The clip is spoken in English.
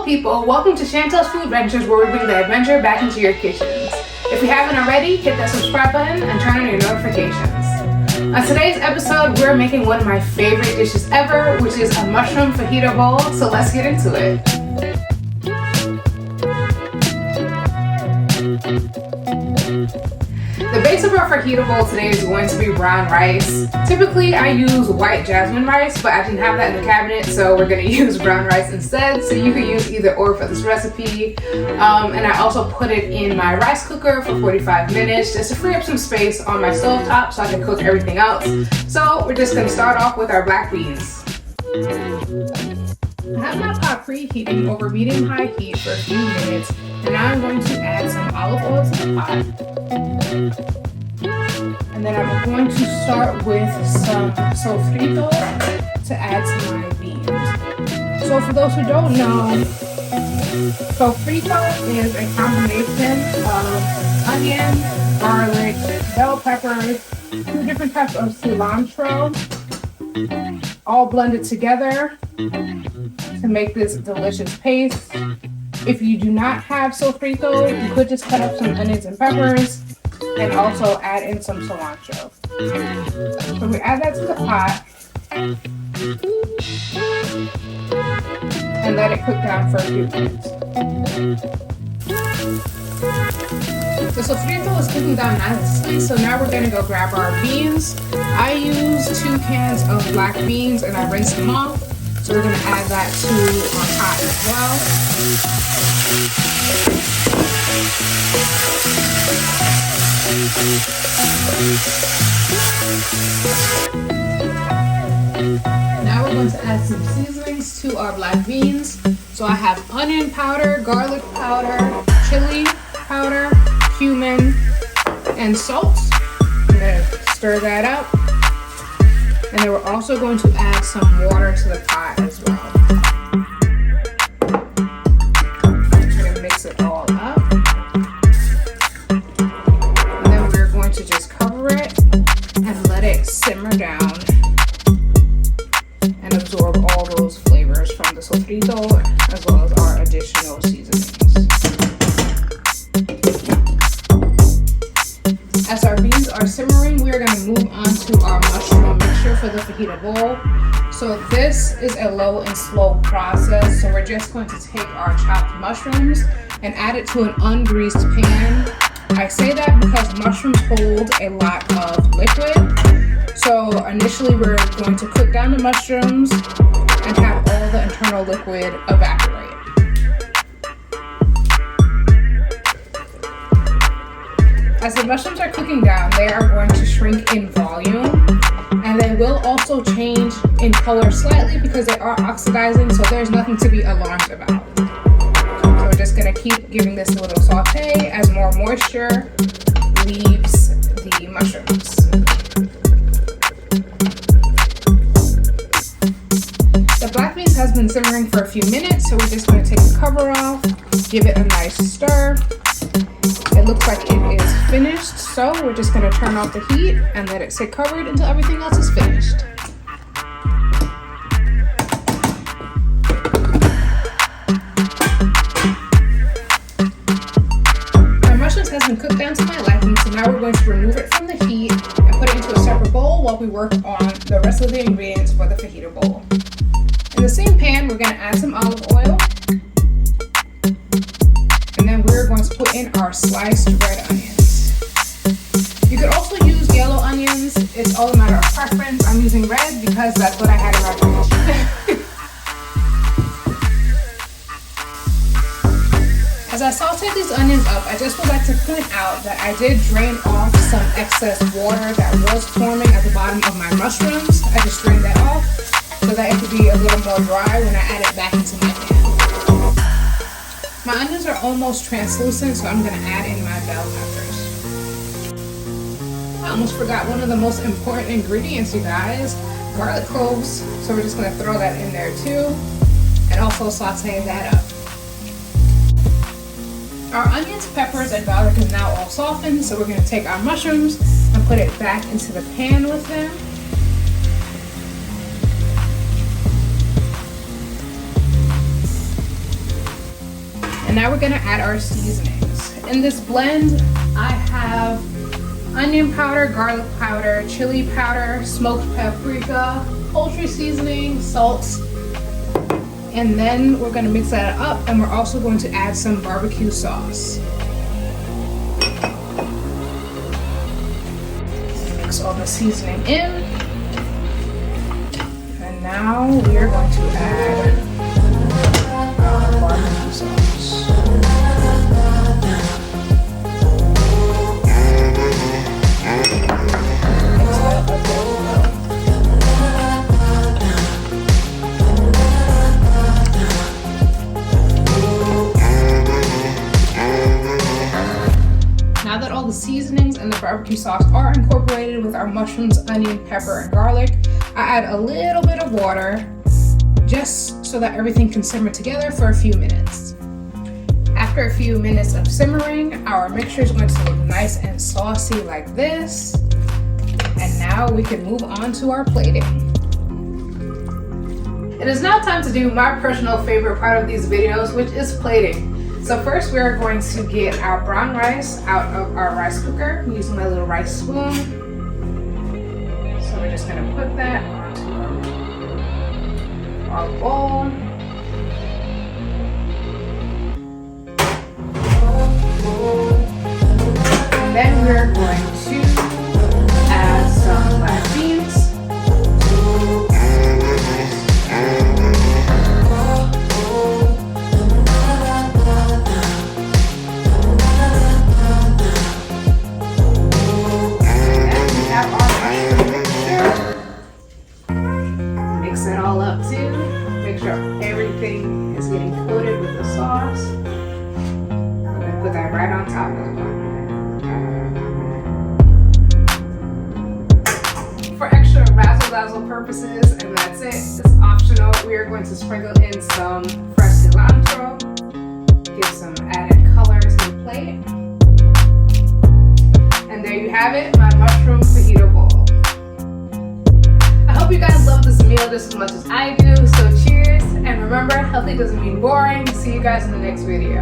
Hello people, welcome to Chantel's Foodventures, where we bring the adventure back into your kitchens. If you haven't already, hit that subscribe button and turn on your notifications. On today's episode, we're making one of my favorite dishes ever, which is a mushroom fajita bowl, so let's get into it. The base of our fajita bowl today is going to be brown rice. Typically I use white jasmine rice, but I didn't have that in the cabinet, so we're going to use brown rice instead. So you can use either or for this recipe. And I also put it in my rice cooker for 45 minutes just to free up some space on my stove top so I can cook everything else. So we're just going to start off with our black beans. I have my pot preheating over medium-high heat for a few minutes, and now I'm going to add some olive oil to the pot. And then I'm going to start with some sofrito to add to my beans. So for those who don't know, sofrito is a combination of onion, garlic, bell peppers, 2 different types of cilantro, all blended together to make this delicious paste. If you do not have sofrito, you could just cut up some onions and peppers and also add in some cilantro. So we add that to the pot and let it cook down for a few minutes. The sofrito is cooking down nicely, so now we're going to go grab our beans. I use 2 cans of black beans and I rinse them off. So we're going to add that to our pot as well. Now we're going to add some seasonings to our black beans. So I have onion powder, garlic powder, chili powder, cumin, and salt. I'm going to stir that up. And then we're also going to add some water to the pot as well. We're going to mix it all up. And then we're going to just cover it and let it simmer down and absorb all those flavors from the sofrito as well as our additional seasonings. As our beans are simmering, we are going to move on to our mushroom mixture for the fajita bowl. So this is a low and slow process. So we're just going to take our chopped mushrooms and add it to an ungreased pan. I say that because mushrooms hold a lot of liquid. So initially we're going to cook down the mushrooms and have all the internal liquid evaporate. As the mushrooms are cooking down, they are going to shrink in volume, and they will also change in color slightly because they are oxidizing, so there's nothing to be alarmed about. So we're just going to keep giving this a little saute as more moisture leaves the mushrooms. The black beans has been simmering for a few minutes, so we're just going to take the cover off, give it a nice stir. It looks like it is finished, so we're just going to turn off the heat and let it sit covered until everything else is finished. My mushrooms has been cooked down to my liking, so now we're going to remove it from the heat and put it into a separate bowl while we work on the rest of the ingredients for the fajita bowl. In the same pan, we're going to add some olive oil. And then we're going to put in our sliced red onions. You could also use yellow onions. It's all a matter of preference. I'm using red because that's what I had in my fridge. As I sauteed these onions up, I just would like to point out that I did drain off some excess water that was forming at the bottom of my mushrooms. I just drained that off so that it could be a little more dry when I add it back into my pan. My onions are almost translucent, so I'm going to add in my bell peppers. I almost forgot one of the most important ingredients, you guys, garlic cloves. So we're just going to throw that in there too, and also saute that up. Our onions, peppers, and garlic is now all softened, so we're going to take our mushrooms and put it back into the pan with them. And now we're gonna add our seasonings. In this blend, I have onion powder, garlic powder, chili powder, smoked paprika, poultry seasoning, salt. And then we're gonna mix that up, and we're also going to add some barbecue sauce. Mix all the seasoning in. And now we are going to add our barbecue sauce. Now that all the seasonings and the barbecue sauce are incorporated with our mushrooms, onion, pepper, and garlic, I add a little bit of water just so that everything can simmer together for a few minutes. After a few minutes of simmering, our mixture is going to look nice and saucy like this. And now we can move on to our plating. It is now time to do my personal favorite part of these videos, which is plating. So first we are going to get our brown rice out of our rice cooker. I'm using my little rice spoon. So we're just gonna put that onto our bowl. And then we're going to add some black beans. Mix it all up too. Make sure everything is getting coated with the sauce. I'm gonna put that right on top as well. For extra razzle-dazzle purposes, and that's it, it's optional, we are going to sprinkle in some fresh cilantro, give some added color to the plate. And there you have it, my mushroom fajita bowl. I hope you guys love this meal just as much as I do, so cheers, and remember, healthy doesn't mean boring. See you guys in the next video.